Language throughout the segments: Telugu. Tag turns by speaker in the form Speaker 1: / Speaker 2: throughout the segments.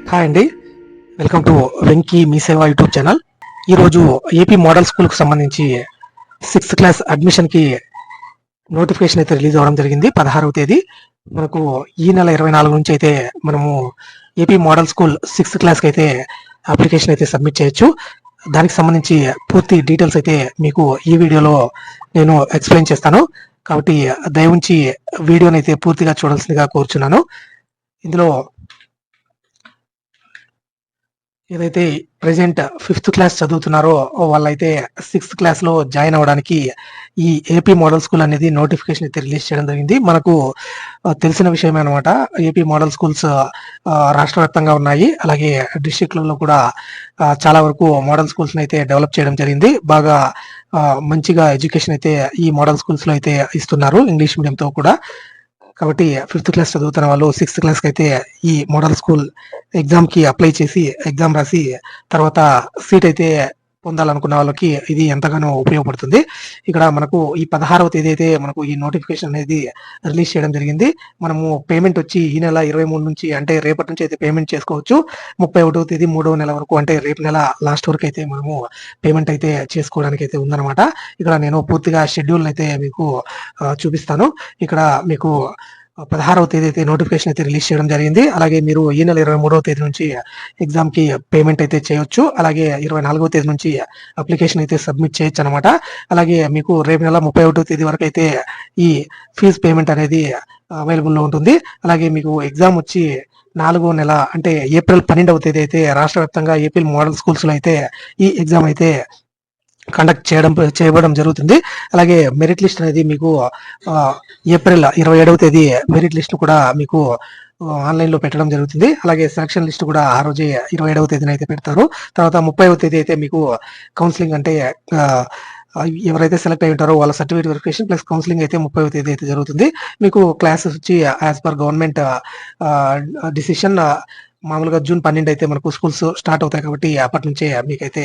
Speaker 1: హాయ్ అండి. వెల్కమ్ టు వెంకీ మీ సేవ యూట్యూబ్ ఛానల్. ఈరోజు ఏపీ మోడల్ స్కూల్కి సంబంధించి 6th క్లాస్ అడ్మిషన్కి నోటిఫికేషన్ అయితే రిలీజ్ అవ్వడం జరిగింది 16వ తేదీ. మనకు ఈ నెల 24 నుంచి అయితే మనము ఏపీ మోడల్ స్కూల్ 6th క్లాస్కి అయితే అప్లికేషన్ అయితే సబ్మిట్ చేయొచ్చు. దానికి సంబంధించి పూర్తి డీటెయిల్స్ అయితే మీకు ఈ వీడియోలో నేను ఎక్స్ప్లెయిన్ చేస్తాను. కాబట్టి దయవుంచి వీడియోని అయితే పూర్తిగా చూడాల్సిందిగా కోరుచున్నాను. ఇందులో ఏదైతే ప్రెసెంట్ 5th క్లాస్ చదువుతున్నారో వాళ్ళైతే 6th క్లాస్లో జాయిన్ అవ్వడానికి ఈ ఏపీ మోడల్ స్కూల్ అనేది నోటిఫికేషన్ అయితే రిలీజ్ చేయడం జరిగింది. మనకు తెలిసిన విషయమే అనమాట. ఏపీ మోడల్ స్కూల్స్ రాష్ట్ర వ్యాప్తంగా ఉన్నాయి. అలాగే డిస్ట్రిక్ట్లలో కూడా చాలా వరకు మోడల్ స్కూల్స్ అయితే డెవలప్ చేయడం జరిగింది. బాగా మంచిగా ఎడ్యుకేషన్ అయితే ఈ మోడల్ స్కూల్స్ లో అయితే ఇస్తున్నారు, ఇంగ్లీష్ మీడియంతో కూడా. కాబట్టి 5th క్లాస్ చదువుతున్న వాళ్ళు 6th క్లాస్కి అయితే ఈ మోడల్ స్కూల్ ఎగ్జామ్కి అప్లై చేసి ఎగ్జామ్ రాసి తర్వాత సీట్ అయితే పొందాలనుకున్న వాళ్ళకి ఇది ఎంతగానో ఉపయోగపడుతుంది. ఇక్కడ మనకు ఈ 16వ తేదీ అయితే మనకు ఈ నోటిఫికేషన్ అనేది రిలీజ్ చేయడం జరిగింది. మనము పేమెంట్ వచ్చి ఈ నెల 23 నుంచి అంటే రేపటి నుంచి అయితే పేమెంట్ చేసుకోవచ్చు. 31వ తేదీ 3వ నెల వరకు అంటే రేపు నెల లాస్ట్ వరకు అయితే మనము పేమెంట్ అయితే చేసుకోవడానికి అయితే ఉందన్నమాట. ఇక్కడ నేను పూర్తిగా షెడ్యూల్ అయితే మీకు చూపిస్తాను. ఇక్కడ మీకు 16వ తేదీ అయితే నోటిఫికేషన్ అయితే రిలీజ్ చేయడం జరిగింది. అలాగే మీరు ఈ నెల 23వ తేదీ నుంచి ఎగ్జామ్కి పేమెంట్ అయితే చేయొచ్చు. అలాగే 24వ తేదీ నుంచి అప్లికేషన్ అయితే సబ్మిట్ చేయొచ్చు అనమాట. అలాగే మీకు రేపు నెల 31వ తేదీ వరకు అయితే ఈ ఫీజు పేమెంట్ అనేది అవైలబుల్లో ఉంటుంది. అలాగే మీకు ఎగ్జామ్ వచ్చి 4వ నెల అంటే ఏప్రిల్ 12వ తేదీ అయితే రాష్ట్ర వ్యాప్తంగా ఏపీ మోడల్ స్కూల్స్లో అయితే ఈ ఎగ్జామ్ అయితే కండక్ట్ చేయబడడం జరుగుతుంది. అలాగే మెరిట్ లిస్ట్ అనేది మీకు ఏప్రిల్ 27వ తేదీ మెరిట్ లిస్ట్ కూడా మీకు ఆన్లైన్ లో పెట్టడం జరుగుతుంది. అలాగే సెలక్షన్ లిస్ట్ కూడా ఆ రోజే 27వ తేదీన అయితే పెడతారు. తర్వాత 30వ తేదీ అయితే మీకు కౌన్సిలింగ్ అంటే ఎవరైతే సెలెక్ట్ అయి ఉంటారో వాళ్ళ సర్టిఫికేట్ వెరిఫికేషన్ ప్లస్ కౌన్సిలింగ్ అయితే 30వ తేదీ అయితే జరుగుతుంది. మీకు క్లాసెస్ వచ్చి యాజ్ పర్ గవర్నమెంట్ డిసిషన్ మామూలుగా జూన్ 12 అయితే మనకు స్కూల్స్ స్టార్ట్ అవుతాయి. కాబట్టి అప్పటి నుంచే మీకైతే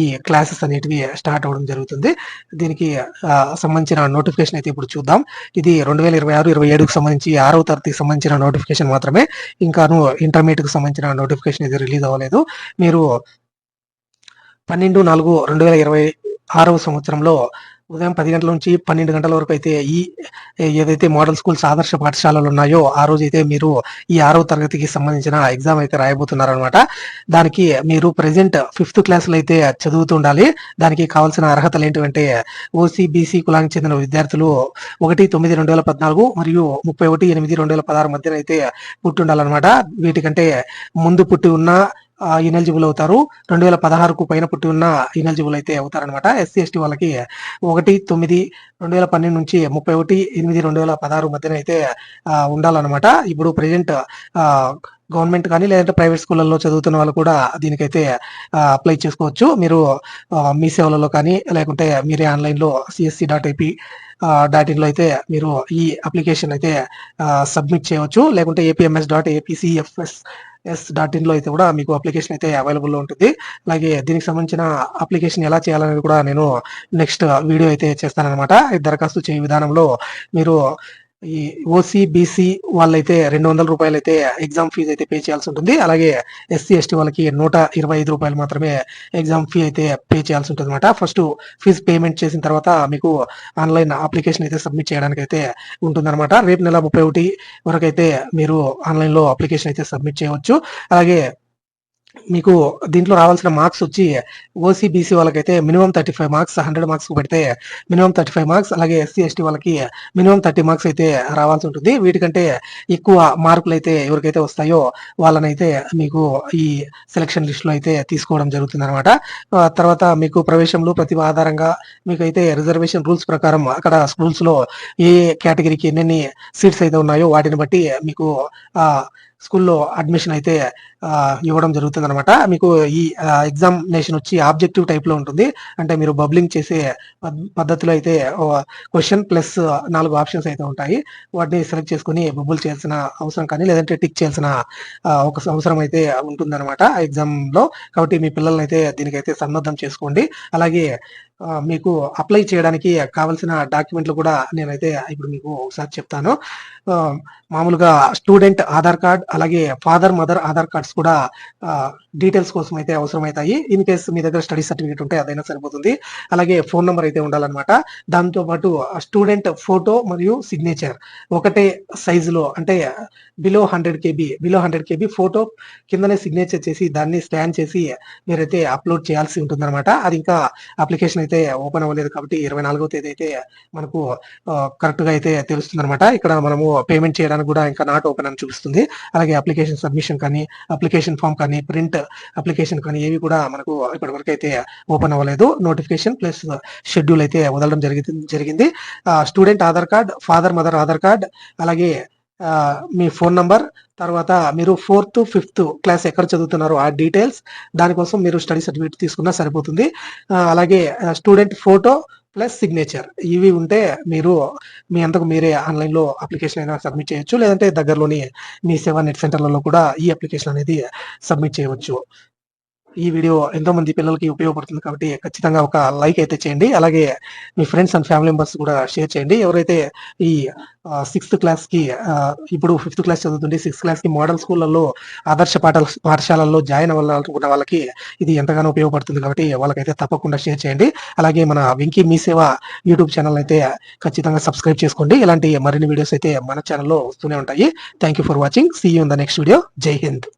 Speaker 1: ఈ క్లాసెస్ అనేటివి స్టార్ట్ అవ్వడం జరుగుతుంది. దీనికి సంబంధించిన నోటిఫికేషన్ అయితే ఇప్పుడు చూద్దాం. ఇది 2026-27కు సంబంధించి 6వ తరగతికి సంబంధించిన నోటిఫికేషన్ మాత్రమే. ఇంకాను ఇంటర్మీడియట్కి సంబంధించిన నోటిఫికేషన్ అయితే రిలీజ్ అవ్వలేదు. మీరు 12/4/2026వ సంవత్సరంలో ఉదయం 10 గంటల నుంచి 12 గంటల వరకు అయితే ఈ ఏదైతే మోడల్ స్కూల్స్ ఆదర్శ పాఠశాలలు ఉన్నాయో ఆ రోజు అయితే మీరు ఈ 6వ తరగతికి సంబంధించిన ఎగ్జామ్ అయితే రాయబోతున్నారనమాట. దానికి మీరు ప్రెసెంట్ 5th క్లాస్లో అయితే చదువుతూ ఉండాలి. దానికి కావాల్సిన అర్హతలు ఏంటంటే ఓసీ బీసీ కులానికి చెందిన విద్యార్థులు 1/9/2014 మరియు 31/8/2016 మధ్యన అయితే పుట్టి ఉండాలన్నమాట. వీటికంటే ముందు పుట్టి ఉన్న ఇనెలిజిబుల్ అవుతారు. 2016కు పైన పుట్టి ఉన్న ఇనెలిజిబుల్ అయితే అవుతారనమాట. ఎస్సీ ఎస్టీ వాళ్ళకి 1/9/2012 నుంచి 31/8/2016 మధ్యన అయితే ఉండాలన్నమాట. ఇప్పుడు ప్రెసెంట్ గవర్నమెంట్ కానీ లేదంటే ప్రైవేట్ స్కూళ్ళల్లో చదువుతున్న వాళ్ళు కూడా దీనికైతే అప్లై చేసుకోవచ్చు. మీరు మీ సేవలలో కానీ లేకుంటే మీరే ఆన్లైన్లో CSC.AP.in లో అయితే మీరు ఈ అప్లికేషన్ అయితే సబ్మిట్ చేయవచ్చు. లేకుంటే APMS.APCFS.in లో అయితే కూడా మీకు అప్లికేషన్ అయితే అవైలబుల్లో ఉంటుంది. అలాగే దీనికి సంబంధించిన అప్లికేషన్ ఎలా చేయాలనేది కూడా నేను నెక్స్ట్ వీడియో అయితే చేస్తానన్నమాట. దరఖాస్తు చేయ విధానంలో మీరు ఈ ఓసీ బీసీ వాళ్ళైతే 200 రూపాయలు అయితే ఎగ్జామ్ ఫీజు అయితే పే చేయాల్సి ఉంటుంది. అలాగే ఎస్సీ ఎస్టీ వాళ్ళకి 125 రూపాయలు మాత్రమే ఎగ్జామ్ ఫీ అయితే పే చేయాల్సి ఉంటుంది అనమాట. ఫస్ట్ ఫీజు పేమెంట్ చేసిన తర్వాత మీకు ఆన్లైన్ అప్లికేషన్ అయితే సబ్మిట్ చేయడానికి అయితే ఉంటుందన్నమాట. రేపు నెల 31 వరకు అయితే మీరు ఆన్లైన్లో అప్లికేషన్ అయితే సబ్మిట్ చేయవచ్చు. అలాగే మీకు దీంట్లో రావాల్సిన మార్క్స్ వచ్చి ఓసీ బీసీ వాళ్ళకైతే మినిమం 35 మార్క్స్, 100 మార్క్స్ పెడితే మినిమం 35 మార్క్స్, అలాగే ఎస్సీ ఎస్టీ వాళ్ళకి మినిమం 30 మార్క్స్ అయితే రావాల్సి ఉంటుంది. వీటికంటే ఎక్కువ మార్కులు అయితే ఎవరికైతే వస్తాయో వాళ్ళనైతే మీకు ఈ సెలక్షన్ లిస్ట్లో అయితే తీసుకోవడం జరుగుతుంది అనమాట. తర్వాత మీకు ప్రవేశంలో ప్రతిభ ఆధారంగా మీకైతే రిజర్వేషన్ రూల్స్ ప్రకారం అక్కడ స్కూల్స్లో ఏ కేటగిరీకి ఎన్నెన్ని సీట్స్ అయితే ఉన్నాయో వాటిని బట్టి మీకు స్కూల్లో అడ్మిషన్ అయితే ఇవ్వడం జరుగుతుంది అనమాట. మీకు ఈ ఎగ్జామినేషన్ వచ్చి ఆబ్జెక్టివ్ టైప్ లో ఉంటుంది. అంటే మీరు బబ్లింగ్ చేసే పద్ధతిలో అయితే క్వశ్చన్ ప్లస్ 4 ఆప్షన్స్ అయితే ఉంటాయి. వాటిని సెలెక్ట్ చేసుకుని బబుల్ చేయాల్సిన అవసరం కానీ లేదంటే టిక్ చేయాల్సిన ఒక అవసరం అయితే ఉంటుంది అనమాట ఎగ్జామ్ లో. కాబట్టి మీ పిల్లల్ని అయితే దీనికైతే సన్నద్ధం చేసుకోండి. అలాగే మీకు అప్లై చేయడానికి కావాల్సిన డాక్యుమెంట్లు కూడా నేనైతే ఇప్పుడు మీకు ఒకసారి చెప్తాను. మామూలుగా స్టూడెంట్ ఆధార్ కార్డ్, అలాగే ఫాదర్, మదర్ ఆధార్ కార్డ్స్ కూడా డీటెయిల్స్ కోసం అయితే అవసరమవుతాయి. ఇన్ కేస్ మీ దగ్గర స్టడీ సర్టిఫికేట్ ఉంటే అదైనా సరిపోతుంది. అలాగే ఫోన్ నెంబర్ అయితే ఉండాలన్నమాట. దాంతో పాటు స్టూడెంట్ ఫోటో మరియు సిగ్నేచర్ ఒకటే సైజులో, అంటే బిలో 100 KB ఫోటో కిందనే సిగ్నేచర్ చేసి దాన్ని స్కాన్ చేసి మీరైతే అప్లోడ్ చేయాల్సి ఉంటుందన్నమాట. అది ఇంకా అప్లికేషన్ అయితే ఓపెన్ అవ్వలేదు కాబట్టి 24వ తేదీ అయితే మనకు కరెక్ట్ గా అయితే తెలుస్తుంది అనమాట. ఇక్కడ మనము పేమెంట్ చేయడానికి కూడా ఇంకా నాట్ ఓపెన్ అని చూపిస్తుంది. అలాగే అప్లికేషన్ సబ్మిషన్ కానీ, అప్లికేషన్ ఫామ్ కానీ, ప్రింట్ అప్లికేషన్ కానీ ఏవి కూడా మనకు ఇప్పటి వరకు అయితే ఓపెన్ అవ్వలేదు. నోటిఫికేషన్ ప్లస్ షెడ్యూల్ అయితే వదలడం జరిగింది. Student Aadhaar card, father mother Aadhaar card, అలాగే మీ ఫోన్ నంబర్, తర్వాత మీరు 4th to 5th క్లాస్ ఎక్కడ చదువుతున్నారో ఆ డీటెయిల్స్, దానికోసం మీరు స్టడీ సర్టిఫికేట్ తీసుకున్నా సరిపోతుంది. అలాగే స్టూడెంట్ ఫోటో ప్లస్ సిగ్నేచర్ ఇవి ఉంటే మీరు మీ అంతకు మీరే ఆన్లైన్లో అప్లికేషన్ అయినా సబ్మిట్ చేయొచ్చు, లేదంటే దగ్గరలోని మీ సేవా నెట్ సెంటర్లలో కూడా ఈ అప్లికేషన్ అనేది సబ్మిట్ చేయవచ్చు. ఈ వీడియో ఎంతో మంది పిల్లలకి ఉపయోగపడుతుంది కాబట్టి ఖచ్చితంగా ఒక లైక్ అయితే చేయండి. అలాగే మీ ఫ్రెండ్స్ అండ్ ఫ్యామిలీ మెంబర్స్ కూడా షేర్ చేయండి. ఎవరైతే ఈ 6th క్లాస్ కి ఇప్పుడు 5th క్లాస్ చదువుతుంటే 6th క్లాస్ కి మోడల్ స్కూళ్ళల్లో ఆదర్శ పాఠశాలల్లో జాయిన్ అవ్వాలనుకున్న వాళ్ళకి ఇది ఎంతగానో ఉపయోగపడుతుంది కాబట్టి వాళ్ళకైతే తప్పకుండా షేర్ చేయండి. అలాగే మన వెంకీ మీ సేవ యూట్యూబ్ ఛానల్ అయితే ఖచ్చితంగా సబ్స్క్రైబ్ చేసుకోండి. ఇలాంటి మరిన్ని వీడియోస్ అయితే మన ఛానల్లో వస్తూనే ఉంటాయి. Thank you for watching. See you in the next video. జై హింద్.